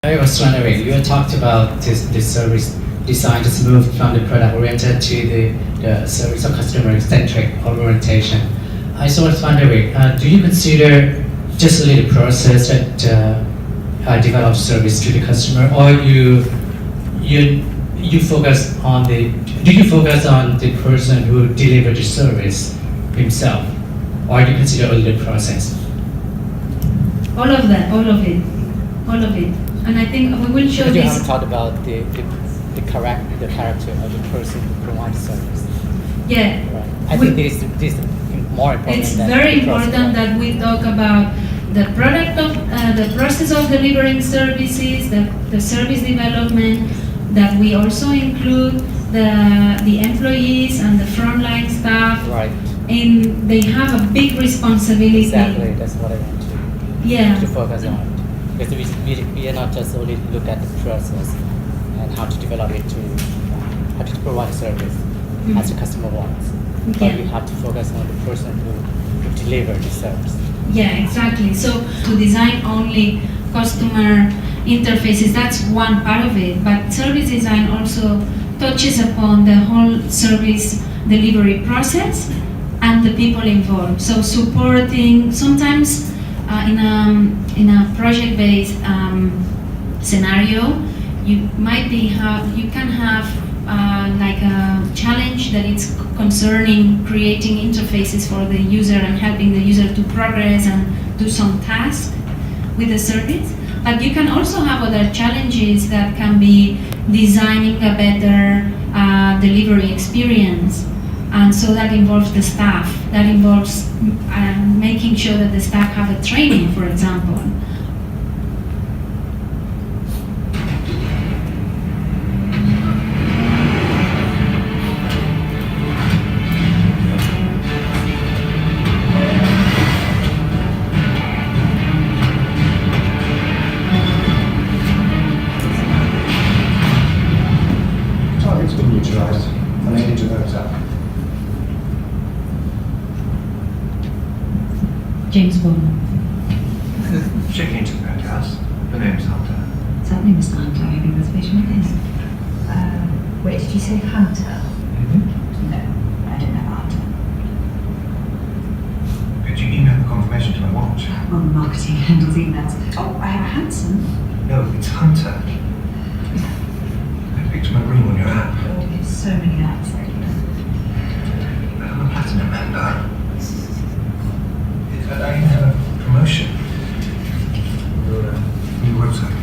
I was wondering, you talked about this service design just moved from the product oriented to the service or customer centric orientation. I was wondering, do you consider just a little process that develops service to the customer, or you focus on the person who delivered the service himself, or do you consider only the process? All of that, all of it. And I think we will show but you this. haven't talked about the character of the person who provides service. Yeah. Right. I think this is more important. It's than very the process. important that we talk about the product of the process of delivering services, the service development, that we also include the employees and the frontline staff. Right. And they have a big responsibility. Exactly, that's what I want to focus on. Because we are not just only look at the process and how to develop it how to provide service as the customer wants. But we have to focus on the person who delivers the service. Yeah, exactly. So to design only customer interfaces, that's one part of it. But service design also touches upon the whole service delivery process and the people involved. So supporting, sometimes in a project-based scenario, you can have like a challenge that it's concerning creating interfaces for the user and helping the user to progress and do some task with the service. But you can also have other challenges that can be designing a better delivery experience. And so that involves the staff, that involves making sure that the staff have a training, for example. Target's been neutralized, and I need to vote up. James Bond. Checking into the house. The name's Hunter. Certainly, Mr. Hunter, I have a reservation with this. Wait, did you say Hunter? No, I don't have a Hunter. Could you email the confirmation to my watch? Well, marketing handles emails. Oh, I have a Hanson. No, it's Hunter. I picked my room on your app. Oh, you get so many apps regular. I'm a platinum member. I have a promotion. Your website.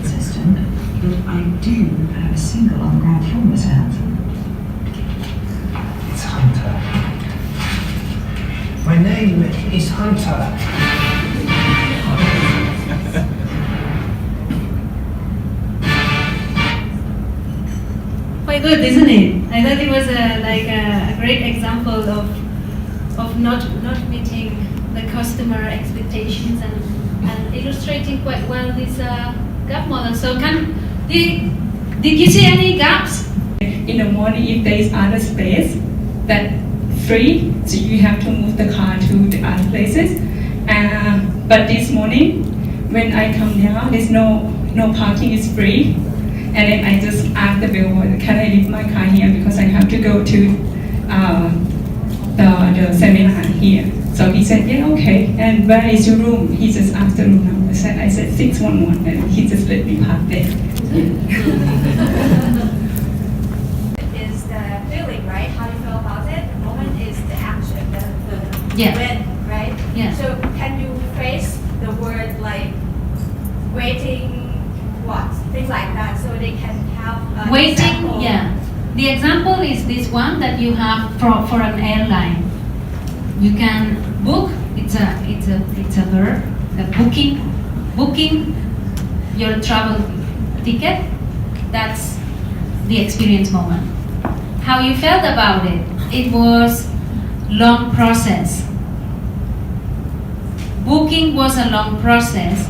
System, but I do have a single on the ground floor, Mr. Hanson. It's Hunter. My name is Hunter. Quite good, isn't it? I thought it was a great example of not meeting the customer expectations and illustrating quite well this gap model. So did you see any gaps? In the morning, if there is other space that free, so you have to move the car to the other places. But this morning, when I come down, there's no parking is free, and then I just ask the bellboy, can I leave my car here because I have to go to the seminar here. So he said, yeah, okay. And where is your room? He just asked the room number. I said 611, and he just let me park there. Is the feeling, right? How you feel about it. The moment is the action, the Yeah. when, right? Yeah. So can you phrase the word like waiting, what? Things like that, so they can have Waiting, example. yeah. The example is this one that you have for an airline. You can book. It's a verb. Booking your travel ticket. That's the experience moment. How you felt about it? It was long process. Booking was a long process.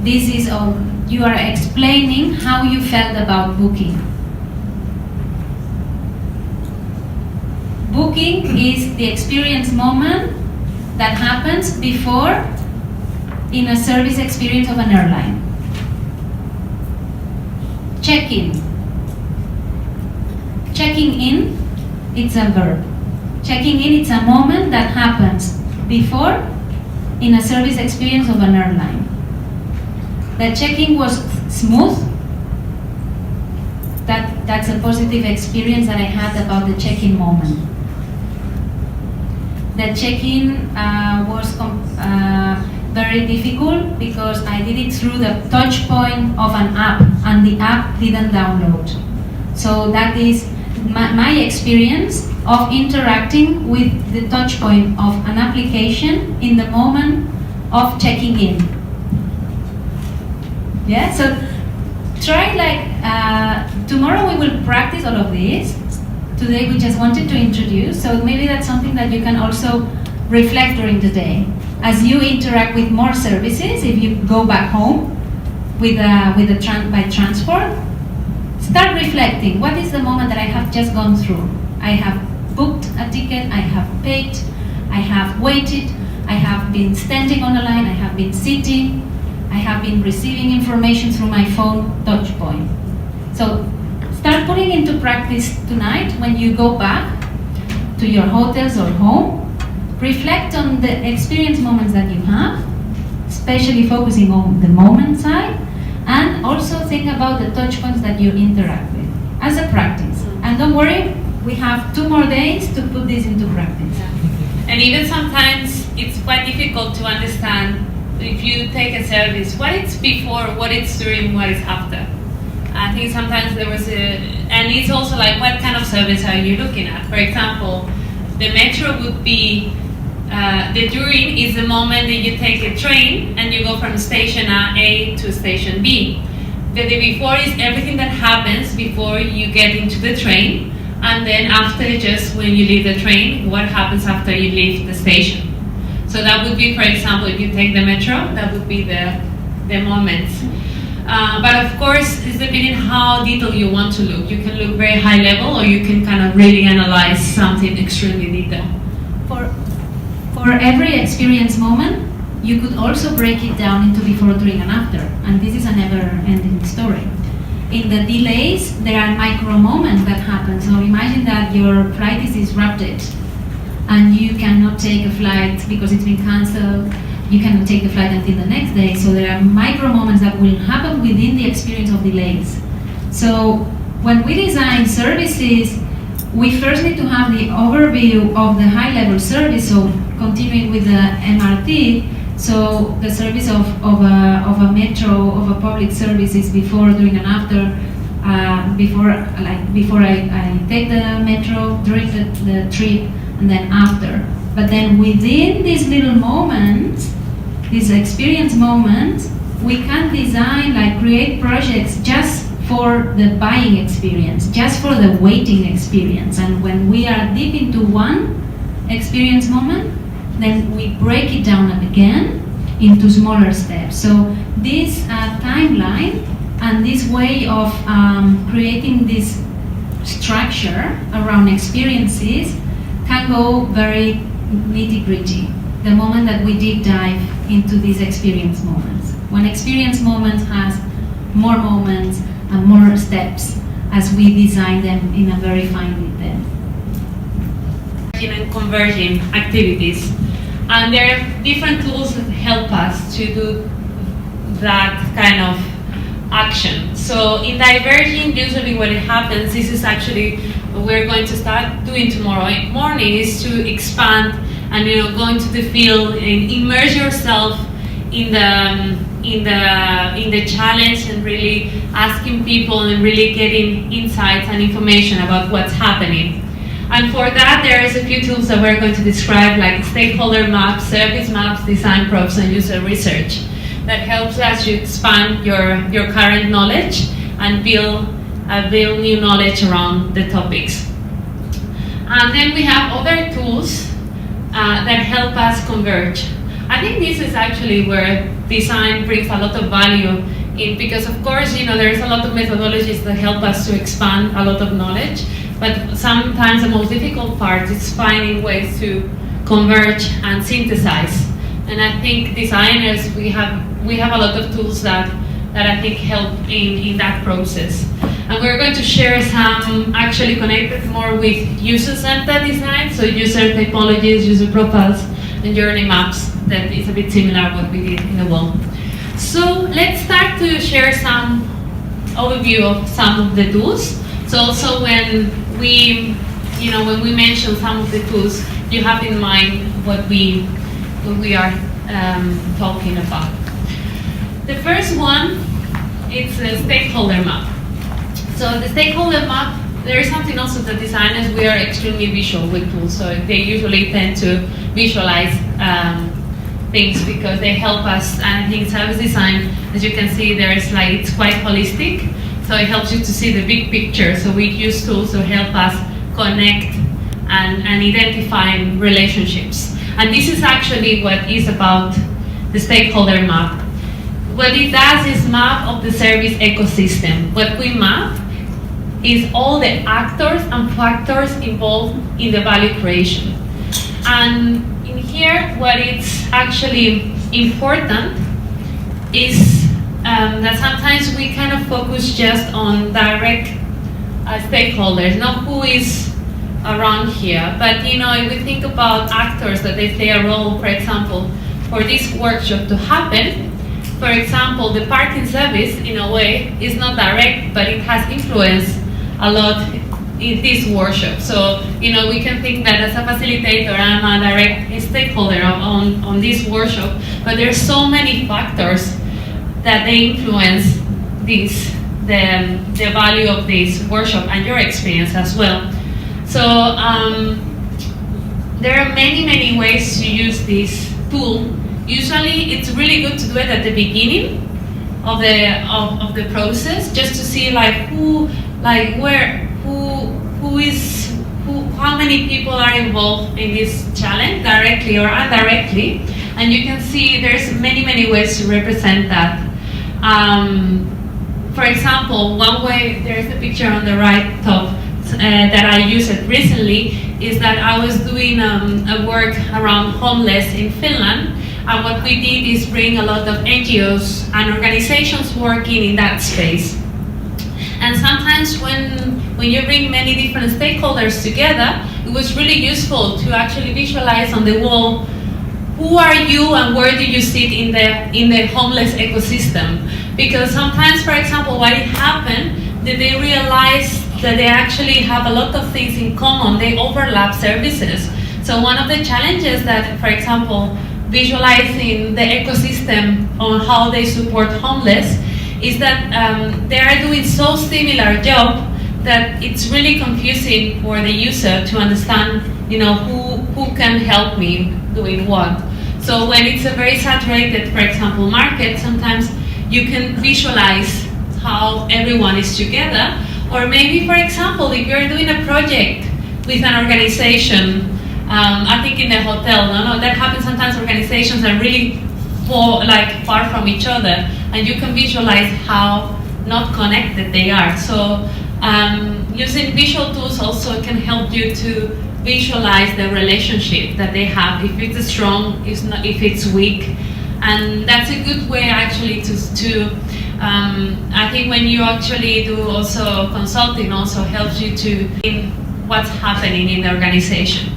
This is all. You are explaining how you felt about booking. Booking is the experience moment that happens before in a service experience of an airline? Check-in. Checking in, it's a verb. Checking in, it's a moment that happens before in a service experience of an airline. The check-in was smooth. That's a positive experience that I had about the check-in moment. The check-in was very difficult because I did it through the touch point of an app, and the app didn't download. So that is my experience of interacting with the touch point of an application in the moment of checking in. Yeah, so try tomorrow we will practice all of this. Today we just wanted to introduce, so maybe that's something that you can also reflect during the day. As you interact with more services, if you go back home by transport, start reflecting. What is the moment that I have just gone through? I have booked a ticket, I have paid, I have waited, I have been standing on the line, I have been sitting, I have been receiving information through my phone touch point. So start putting into practice tonight when you go back to your hotels or home. Reflect on the experience moments that you have, especially focusing on the moment side, and also think about the touch points that you interact with as a practice. And don't worry, we have 2 more days to put this into practice. And even sometimes it's quite difficult to understand if you take a service, what it's before, what it's during, what it's after. I think sometimes there was and it's also like what kind of service are you looking at? For example, the metro would be, the during is the moment that you take a train and you go from station A to station B. The day before is everything that happens before you get into the train, and then after just when you leave the train, what happens after you leave the station. So that would be, for example, if you take the metro, that would be the moments. But of course, it's depending how detailed you want to look. You can look very high level, or you can kind of really analyze something extremely detailed. For every experience moment, you could also break it down into before, during, and after. And this is a never-ending story. In the delays, there are micro moments that happen. So imagine that your flight is disrupted and you cannot take a flight because it's been cancelled. You cannot take the flight until the next day. So there are micro moments that will happen within the experience of delays. So when we design services, we first need to have the overview of the high-level service. So continuing with the MRT, so the service of a metro, of a public service is before, during, and after. Before I take the metro, during the trip, and then after. But then within these little moments, these experience moments, we can design, create projects just for the buying experience, just for the waiting experience. And when we are deep into one experience moment, then we break it down again into smaller steps. So this timeline and this way of creating this structure around experiences can go very nitty-gritty. The moment that we deep dive into these experience moments. One experience moment has more moments and more steps as we design them in a very fine detail. And converging activities. And there are different tools that help us to do that kind of action. So in diverging, usually what happens, this is actually what we're going to start doing tomorrow morning, is to expand and go into the field and immerse yourself in the challenge and really asking people and really getting insights and information about what's happening. And for that, there is a few tools that we're going to describe, like stakeholder maps, service maps, design prompts, and user research, that helps us to expand your current knowledge and build new knowledge around the topics. And then we have other tools that help us converge. I think this is actually where design brings a lot of value in, because of course, there's a lot of methodologies that help us to expand a lot of knowledge, but sometimes the most difficult part is finding ways to converge and synthesize And I think designers, we have a lot of tools that I think help in that process. And we're going to share some actually connected more with user-centered design, so user typologies, user profiles, and journey maps that is a bit similar to what we did in the wall. So let's start to share some overview of some of the tools. So also when we mention some of the tools, you have in mind what we are talking about. The first one is a stakeholder map. So the stakeholder map, there is something also that designers, we are extremely visual with tools, so they usually tend to visualize things because they help us. And I think service design, as you can see, it's quite holistic, so it helps you to see the big picture. So we use tools to help us connect and identify relationships. And this is actually what is about the stakeholder map. What it does is map of the service ecosystem. What we map is all the actors and factors involved in the value creation. And in here, what is actually important is that sometimes we kind of focus just on direct stakeholders, not who is around here. But if we think about actors that they play a role, for example, for this workshop to happen, for example, the parking service, in a way, is not direct, but it has influence a lot in this workshop. So, we can think that as a facilitator, I'm a direct stakeholder on this workshop, but there's so many factors that they influence the value of this workshop and your experience as well. So, there are many ways to use this tool. Usually, it's really good to do it at the beginning of the process, just to see how many people are involved in this challenge, directly or indirectly. And you can see there's many ways to represent that. For example, one way, there's a picture on the right top that I used recently, is that I was doing a work around homeless in Finland. And what we did is bring a lot of NGOs and organizations working in that space. And sometimes when you bring many different stakeholders together, it was really useful to actually visualize on the wall, who are you and where do you sit in the homeless ecosystem? Because sometimes, for example, what happened, that they realized that they actually have a lot of things in common, they overlap services. So one of the challenges that, for example, visualizing the ecosystem on how they support homeless is that they are doing so similar job that it's really confusing for the user to understand, who can help me doing what. So when it's a very saturated, for example, market, sometimes you can visualize how everyone is together. Or maybe, for example, if you're doing a project with an organization, I think in the hotel, that happens sometimes. Organizations are really far from each other, and you can visualize how not connected they are. So using visual tools also can help you to visualize the relationship that they have, if it's strong, if it's weak. And that's a good way actually to I think when you actually do also consulting, also helps you to in what's happening in the organization.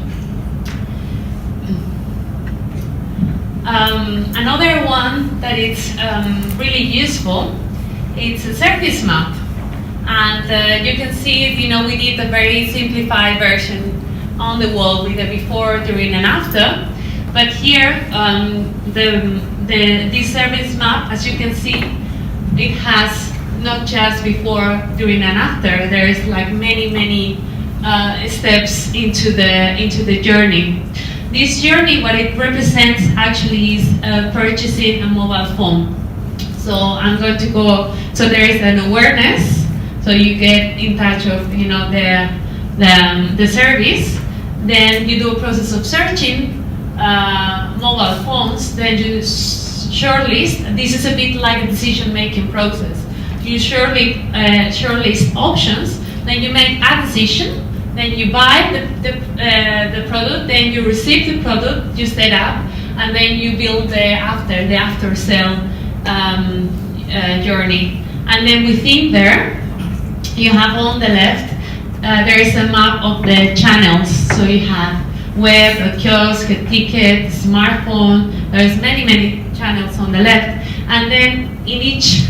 Another one that is really useful, it's a service map. And you can see, we did a very simplified version on the wall with a before, during, and after. But here, this service map, as you can see, it has not just before, during, and after. There is many steps into the journey. This journey, what it represents actually is purchasing a mobile phone. So I'm going to go. So there is an awareness. So you get in touch of the service. Then you do a process of searching mobile phones. Then you shortlist. This is a bit like a decision-making process. You shortlist options. Then you make a decision. Then you buy the product, then you receive the product, you set up, and then you build the after sale journey. And then within there, you have on the left, there is a map of the channels. So you have web, a kiosk, a ticket, smartphone. There's many channels on the left. And then in each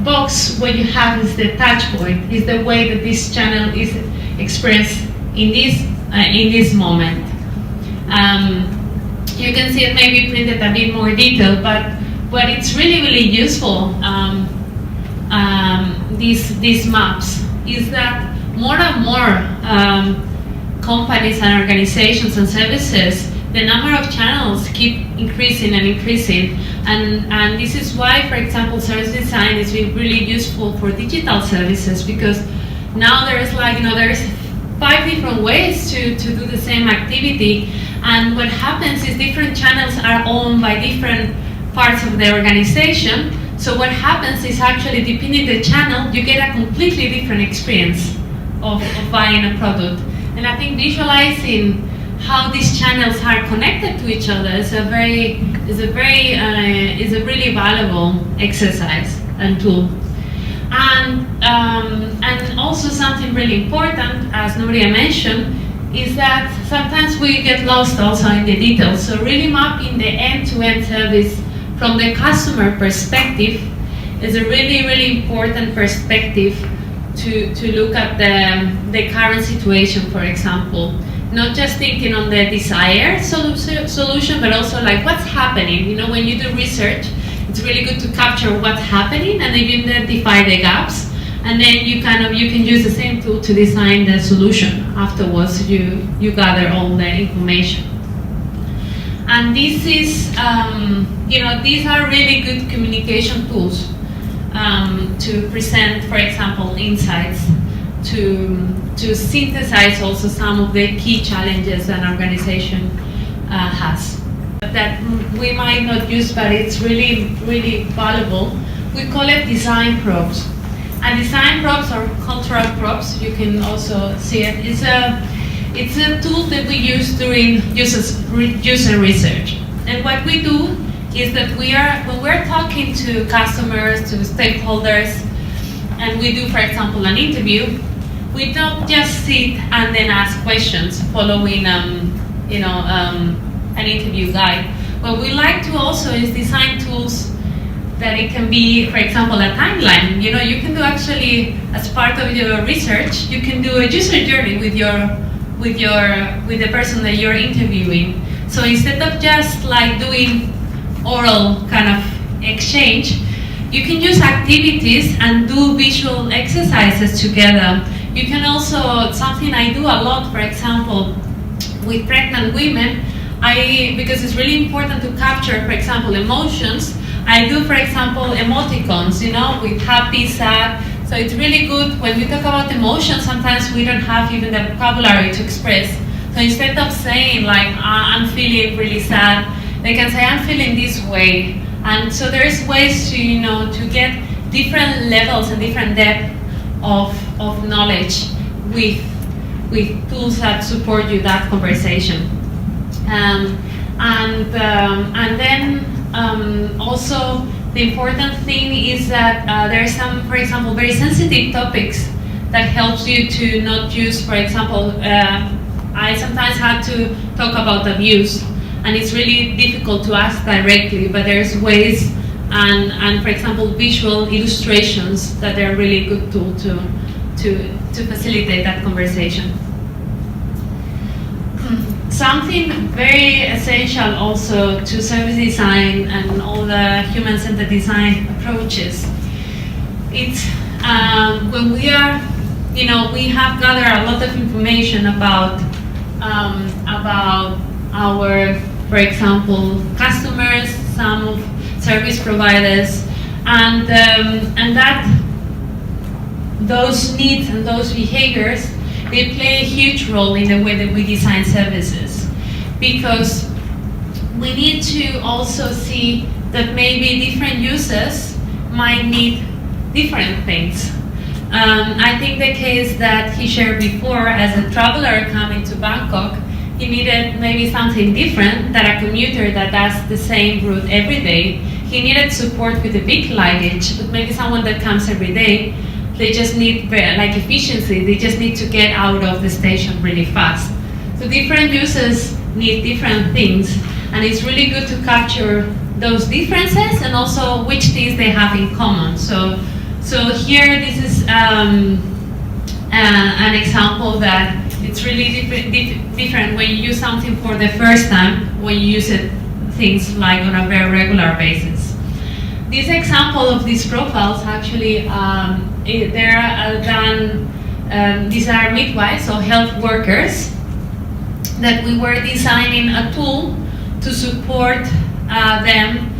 box, what you have is the touch point, is the way that this channel is expressed in this moment. You can see it maybe printed a bit more detail, but it's really useful, these maps, is that more and more companies and organizations and services, the number of channels keep increasing and increasing. And this is why, for example, service design is really useful for digital services, because now there's there's 5 different ways to do the same activity. And what happens is different channels are owned by different parts of the organization. So what happens is actually, depending on the channel, you get a completely different experience of buying a product. And I think visualizing how these channels are connected to each other is a really valuable exercise and tool. And also something really important, as Nuria mentioned, is that sometimes we get lost also in the details. So really mapping the end-to-end service from the customer perspective is a really important perspective to look at the current situation, for example. Not just thinking on the desired solution, but also like what's happening. You know, when you do research, it's really good to capture what's happening and then identify the gaps, and then you can use the same tool to design the solution. Afterwards, you gather all the information. And this is, these are really good communication tools to present, for example, insights, to synthesize also some of the key challenges an organization has that we might not use, but it's really valuable. We call it design props. And design props or cultural props, you can also see it. It's a tool that we use during user research. And what we do is that when we're talking to customers, to stakeholders, and we do, for example, an interview, we don't just sit and then ask questions following an interview guide. What we like to also is design tools that it can be, for example, a timeline. You know, you can do actually, as part of your research, you can do a user journey with the person that you're interviewing. So instead of just like doing oral kind of exchange, you can use activities and do visual exercises together. You can also, something I do a lot, for example, with pregnant women, because it's really important to capture, for example, emotions, I do, for example, emoticons, with happy, sad. So it's really good when we talk about emotions, sometimes we don't have even the vocabulary to express. So instead of saying like, I'm feeling really sad, they can say, I'm feeling this way. And so there's ways to get different levels and different depth of knowledge with tools that support you that conversation. And then also the important thing is that there are some, for example, very sensitive topics that helps you to not use, for example, I sometimes had to talk about abuse, and it's really difficult to ask directly, but there's ways and for example, visual illustrations that are really good tool to facilitate that conversation. Something very essential also to service design and all the human-centered design approaches. It's when we are, we have gathered a lot of information about our, for example, customers, some service providers, and that those needs and those behaviors, they play a huge role in the way that we design services, because we need to also see that maybe different users might need different things. I think the case that he shared before as a traveler coming to Bangkok, he needed maybe something different than a commuter that does the same route every day. He needed support with the big luggage, but maybe someone that comes every day, they just need like efficiency, they just need to get out of the station really fast. So different users need different things, and it's really good to capture those differences and also which things they have in common. So here this is an example that it's really different when you use something for the first time, when you use it things like on a very regular basis. This example of these profiles actually, they're done, these are midwives or health workers that we were designing a tool to support them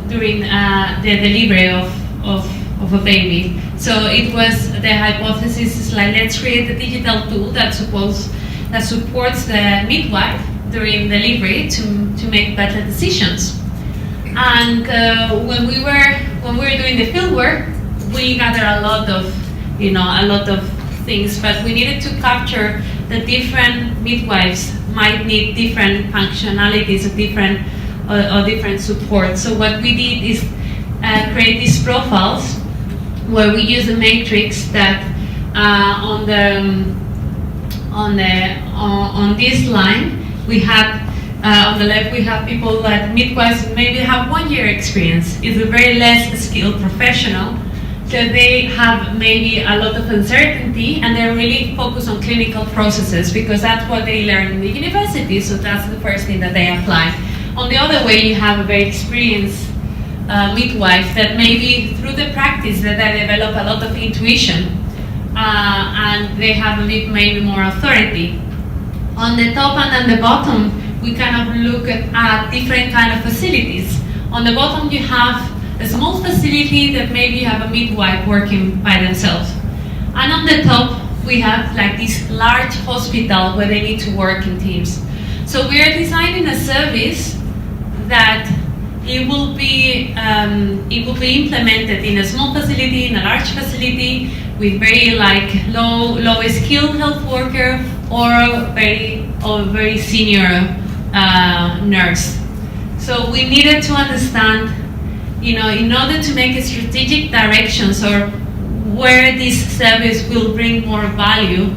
during the delivery of a baby. So it was, the hypothesis is like, let's create a digital tool that supports the midwife during delivery to make better decisions. And when we were doing the field work, we gathered a lot of things, but we needed to capture the different midwives might need different functionalities or different support. So what we did is create these profiles where we use a matrix that on this line we had on the left we have people that midwives maybe have 1 year experience. It's a very less skilled professional, so they have maybe a lot of uncertainty and they're really focused on clinical processes because that's what they learn in the university, so that's the first thing that they apply. On the other way, you have a very experienced midwife that maybe through the practice that they develop a lot of intuition and they have a bit maybe more authority. On the top and on the bottom, we kind of look at different kind of facilities. On the bottom you have a small facility that maybe you have a midwife working by themselves. And on the top we have like this large hospital where they need to work in teams. So we are designing a service that it will be implemented in a small facility, in a large facility, with very like low skilled health worker or very senior nurse. So we needed to understand, in order to make a strategic directions or where this service will bring more value,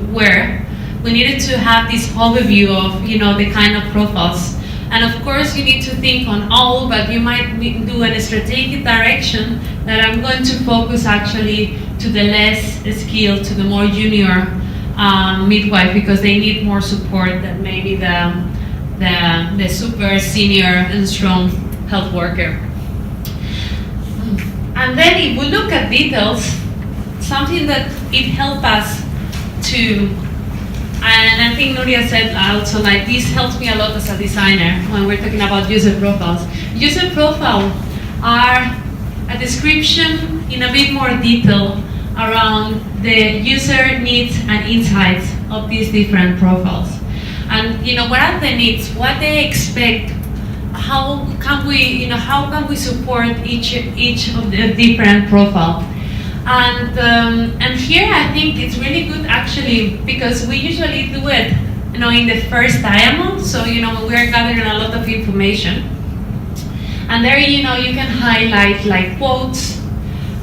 we needed to have this overview of, the kind of profiles. And of course you need to think on all, but you might do a strategic direction that I'm going to focus actually to the less skilled, to the more junior midwife, because they need more support than maybe the super senior and strong health worker. And then if we look at details, something that it helped us to, and I think Nuria said also, like, this helps me a lot as a designer when we're talking about user profiles. User profiles are a description in a bit more detail around the user needs and insights of these different profiles. And what are the needs, what they expect, how can we support each of the different profiles. And here I think it's really good actually, because we usually do it in the first diamond, so when we're gathering a lot of information. And there you can highlight like quotes,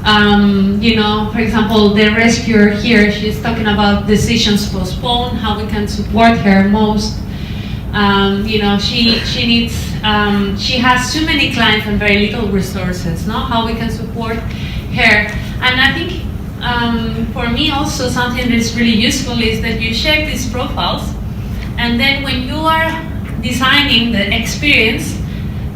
for example, the rescuer here, she's talking about decisions postponed, how we can support her most. She needs, she has too many clients and very little resources, how we can support her. And I think for me also something that's really useful is that you share these profiles, and then when you are designing the experience,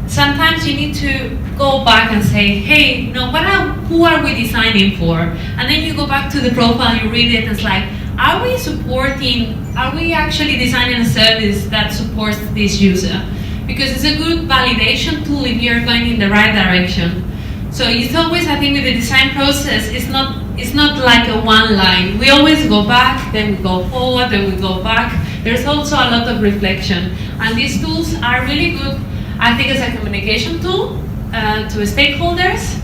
sometimes you need to go back and say, hey, who are we designing for? And then you go back to the profile, you read it, and it's like, are we actually designing a service that supports this user? Because it's a good validation tool if you're going in the right direction. So it's always, I think, with the design process, it's not like a one line. We always go back, then we go forward, then we go back. There's also a lot of reflection. And these tools are really good, I think, as a communication tool to stakeholders.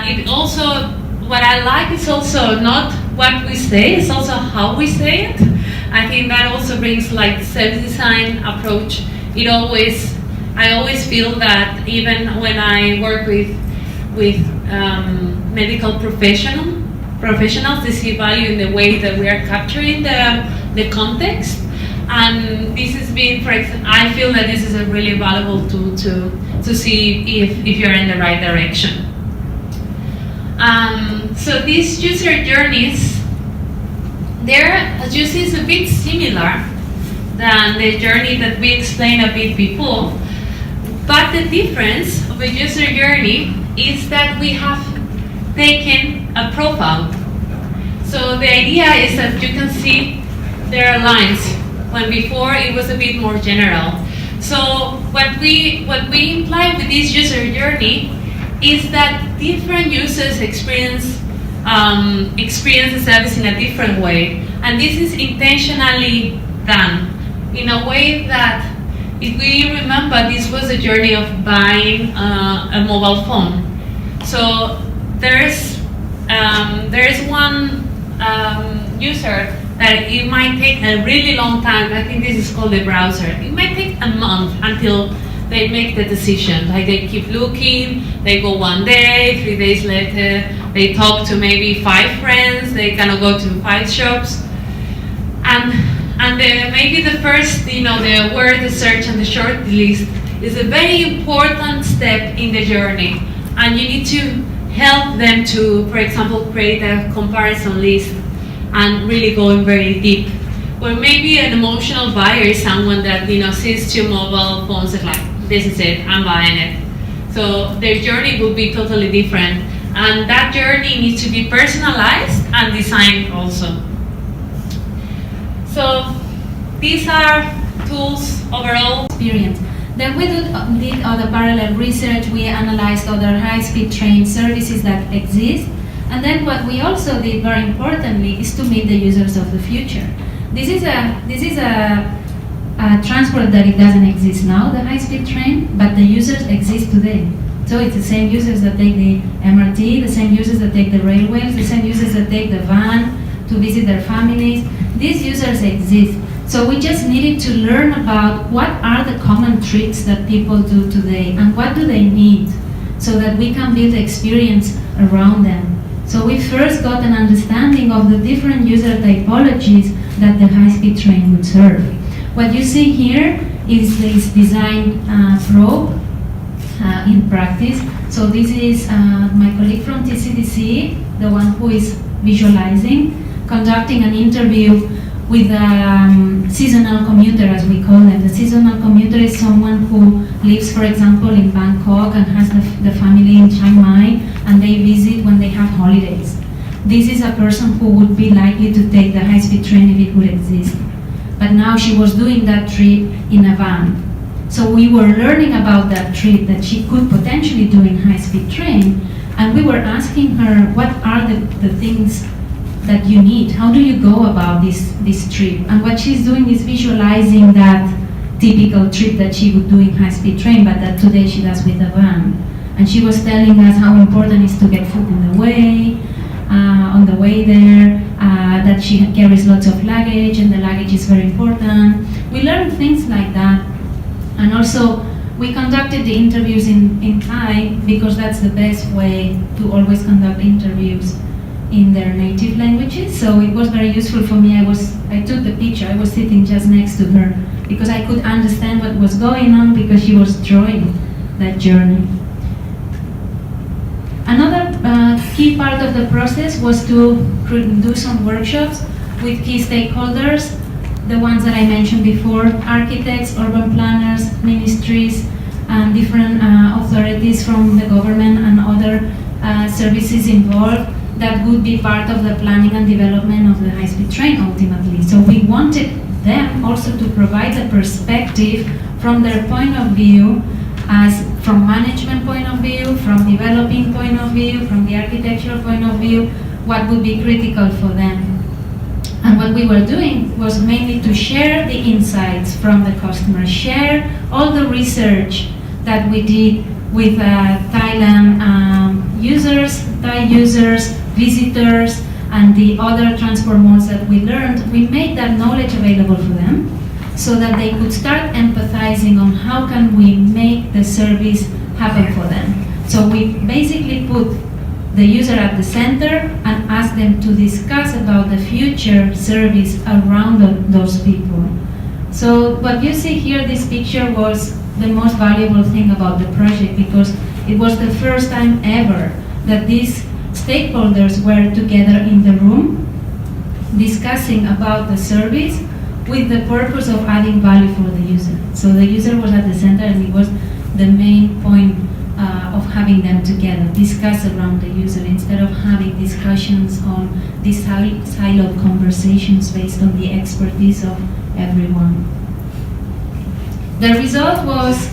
It also, what I like is also not what we say, it's also how we say it. I think that also brings like service design approach. I always feel that even when I work with medical professionals, they see value in the way that we are capturing the context. And this has been, for example, I feel that this is a really valuable tool to see if you're in the right direction. So these user journeys, as you see, is a bit similar than the journey that we explained a bit before. But the difference of a user journey is that we have taken a profile. So the idea is that you can see there are lines, when before it was a bit more general. So what we imply with this user journey is that different users experience the service in a different way, and this is intentionally done in a way that, if we remember, this was a journey of buying a mobile phone. So there is one user that it might take a really long time. I think this is called the browser. It might take a month until they make the decision. Like they keep looking, they go one day, 3 days later, they talk to maybe 5 friends, they kind of go to 5 shops. And maybe the first, the word search and the short list is a very important step in the journey. And you need to help them to, for example, create a comparison list and really going very deep. Or maybe an emotional buyer is someone that sees 2 mobile phones and like, this is it, I'm buying it. So their journey will be totally different. And that journey needs to be personalized and designed also. So these are tools overall. Experience. Then we did other parallel research. We analyzed other high-speed train services that exist. And then what we also did, very importantly, is to meet the users of the future. This is a transport that it doesn't exist now, the high-speed train, but the users exist today. So it's the same users that take the MRT, the same users that take the railways, the same users that take the van to visit their families. These users exist. So we just needed to learn about what are the common tricks that people do today and what do they need so that we can build experience around them. So we first got an understanding of the different user typologies that the high-speed train would serve. What you see here is this design probe in practice. So this is my colleague from TCDC, the one who is visualizing, conducting an interview with a seasonal commuter, as we call them. The seasonal commuter is someone who lives, for example, in Bangkok and has the family in Chiang Mai, and they visit when they have holidays. This is a person who would be likely to take the high-speed train if it would exist. But now she was doing that trip in a van. So we were learning about that trip that she could potentially do in high-speed train, and we were asking her, what are the things that you need? How do you go about this trip? And what she's doing is visualizing that typical trip that she would do in high-speed train, but that today she does with a van. And she was telling us how important it is to get food in the way, on the way there, that she carries lots of luggage, and the luggage is very important. We learned things like that. And also, we conducted the interviews in Thai, because that's the best way to always conduct interviews in their native languages. So it was very useful for me. I took the picture. I was sitting just next to her because I could understand what was going on because she was drawing that journey. Another key part of the process was to do some workshops with key stakeholders, the ones that I mentioned before: architects, urban planners, ministries, and different authorities from the government and other services involved that would be part of the planning and development of the high-speed train ultimately. So we wanted them also to provide a perspective from their point of view, as from management point of view, from developing point of view, from the architectural point of view, what would be critical for them. And what we were doing was mainly to share the insights from the customer, share all the research that we did with Thailand users, Thai users, visitors, and the other transport modes that we learned, we made that knowledge available for them so that they could start empathizing on how can we make the service happen for them. So we basically put the user at the center and ask them to discuss about the future service around those people. So what you see here, this picture was the most valuable thing about the project because it was the first time ever that these stakeholders were together in the room discussing about the service with the purpose of adding value for the user. So the user was at the center and it was the main point of having them together, discuss around the user instead of having discussions on these siloed conversations based on the expertise of everyone. The result was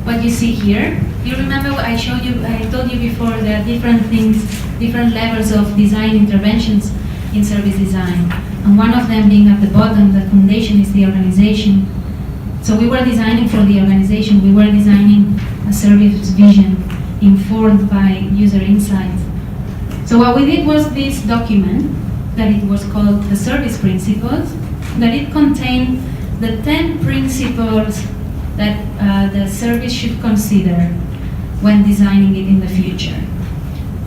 what you see here. You remember what I showed you, I told you before there are different things, different levels of design interventions in service design. And one of them being at the bottom, the foundation is the organization. So we were designing for the organization, we were designing a service vision informed by user insights. So what we did was this document that it was called the service principles, that it contained the 10 principles that the service should consider when designing it in the future.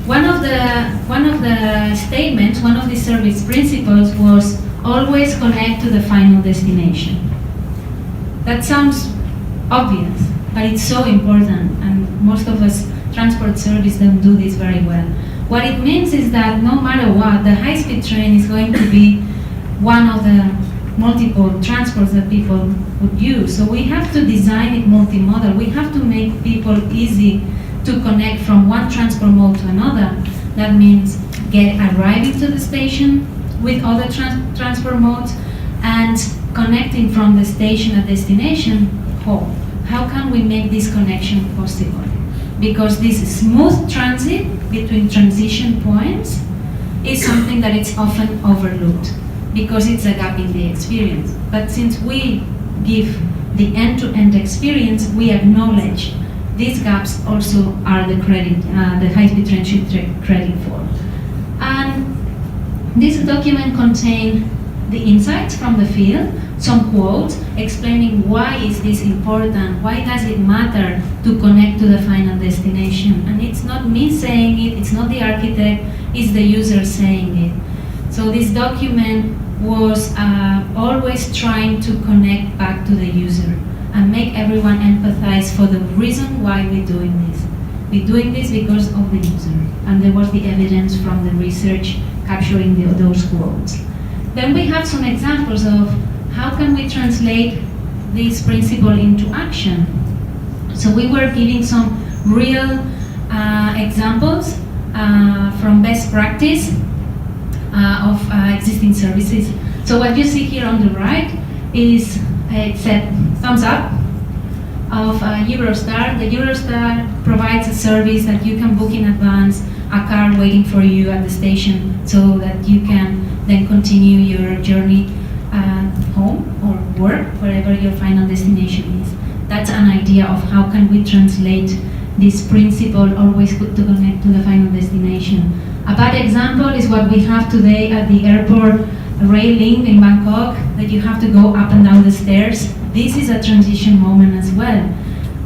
One of the statements, one of the service principles was always connect to the final destination. That sounds obvious, but it's so important, and most of us transport service don't do this very well. What it means is that no matter what, the high-speed train is going to be one of the multiple transports that people would use. So we have to design it multimodal. We have to make people easy to connect from one transport mode to another. That means arriving to the station with other transport modes and connecting from the station at destination home. How can we make this connection possible? Because this smooth transit between transition points is something that is often overlooked because it's a gap in the experience. But since we give the end-to-end experience, we acknowledge these gaps also are the credit, the high-speed train should take credit for. And this document contains the insights from the field, some quotes explaining why is this important, why does it matter to connect to the final destination. And it's not me saying it, it's not the architect, it's the user saying it. So this document was always trying to connect back to the user and make everyone empathize for the reason why we're doing this. We're doing this because of the user. And there was the evidence from the research capturing those quotes. Then we have some examples of how can we translate this principle into action. So we were giving some real examples from best practice of existing services. So what you see here on the right is it said thumbs up of Eurostar. The Eurostar provides a service that you can book in advance a car waiting for you at the station so that you can then continue your journey home or work, wherever your final destination is. That's an idea of how can we translate this principle, always good to connect to the final destination. A bad example is what we have today at the airport rail link in Bangkok, that you have to go up and down the stairs. This is a transition moment as well,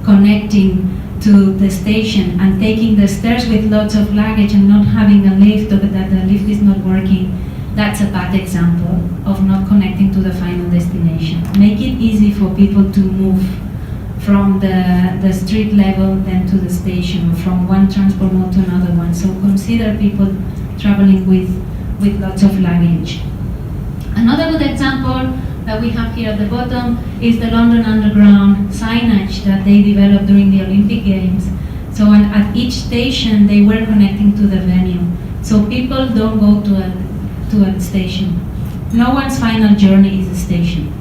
connecting to the station and taking the stairs with lots of luggage and not having a lift, or that the lift is not working. That's a bad example of not connecting to the final destination. Make it easy for people to move from the street level then to the station, or from one transport mode to another one. So consider people traveling with lots of luggage. Another good example that we have here at the bottom is the London Underground signage that they developed during the Olympic Games. So at each station they were connecting to the venue. So people don't go to a station. No one's final journey is a station.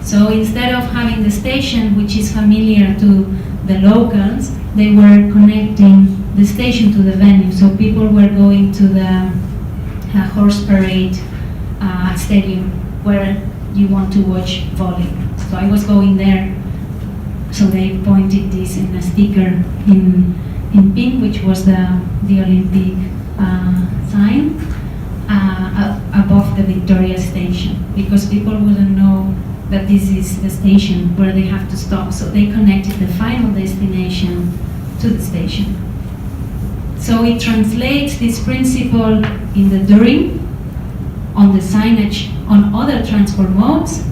So instead of having the station, which is familiar to the locals, they were connecting the station to the venue. So people were going to the horse parade stadium where you want to watch volley. So I was going there. So they pointed this in a sticker in pink, which was the Olympic sign. above the Victoria station, because people wouldn't know that this is the station where they have to stop. So they connected the final destination to the station. So it translates this principle in the during, on the signage, on other transport modes.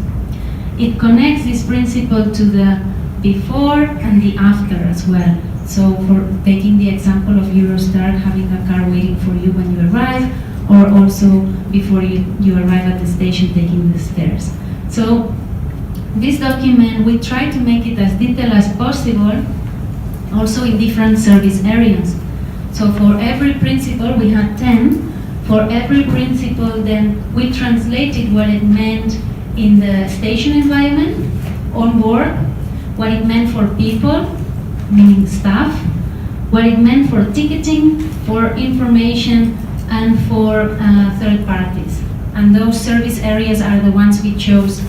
It connects this principle to the before and the after as well. So for taking the example of Eurostar, having a car waiting for you when you arrive, or also before you arrive at the station taking the stairs. So this document, we try to make it as detailed as possible, also in different service areas. So for every principle, we had 10. For every principle, then we translated what it meant in the station environment, on board, what it meant for people, meaning staff, what it meant for ticketing, for information, and for third parties. And those service areas are the ones we chose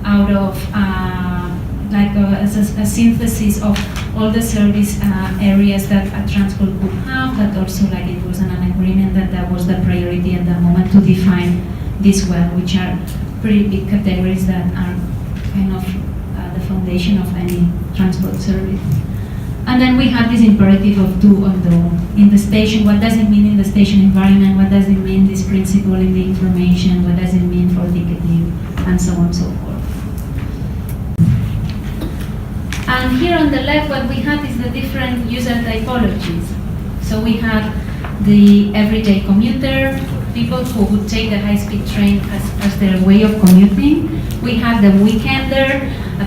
out of a synthesis of all the service areas that a transport could have, but also like it was an agreement that was the priority at the moment to define this well, which are pretty big categories that are kind of the foundation of any transport service. And then we have this imperative of do and don't. In the station, what does it mean in the station environment? What does it mean, this principle in the information? What does it mean for ticketing? And so on and so forth. And here on the left, what we had is the different user typologies. So we had the everyday commuter, people who would take the high-speed train as their way of commuting. We had the weekender, a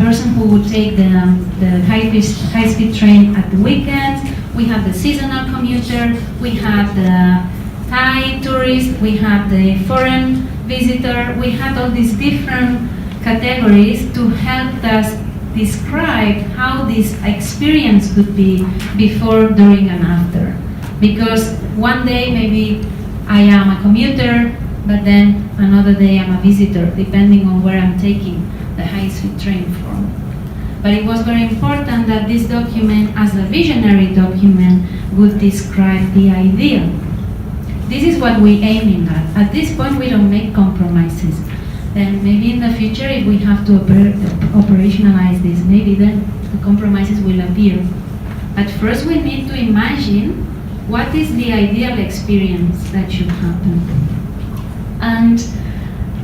person who would take the high-speed train at the weekends. We had the seasonal commuter. We had the Thai tourist. We had the foreign visitor. We had all these different categories to help us describe how this experience could be before, during, and after. Because one day maybe I am a commuter, but then another day I'm a visitor, depending on where I'm taking the high-speed train from. But it was very important that this document, as a visionary document, would describe the ideal. This is what we're aiming at. At this point, we don't make compromises. Then maybe in the future, if we have to operationalize this, maybe then the compromises will appear. But first, we need to imagine what is the ideal experience that should happen. And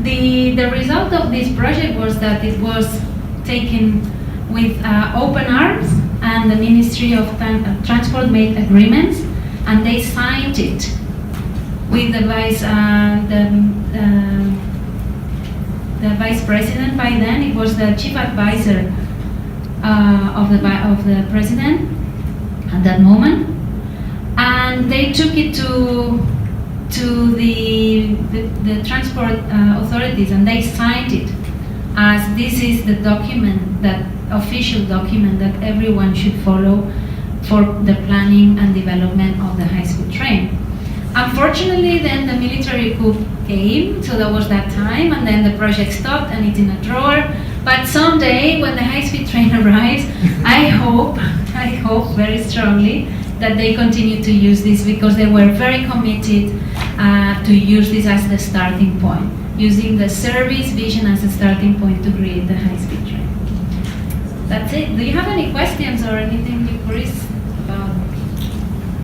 the result of this project was that it was taken with open arms, and the Ministry of Transport made agreements, and they signed it with the vice president. By then, it was the chief advisor of the president at that moment, and they took it to the transport authorities, and they signed it as this is the document, that official document that everyone should follow for the planning and development of the high-speed train. Unfortunately, then the military coup came, so there was that time, and then the project stopped and it's in a drawer. But someday, when the high-speed train arrives, I hope very strongly that they continue to use this, because they were very committed to use this as the starting point, using the service vision as a starting point to create the high-speed train. That's it. Do you have any questions or anything, Boris?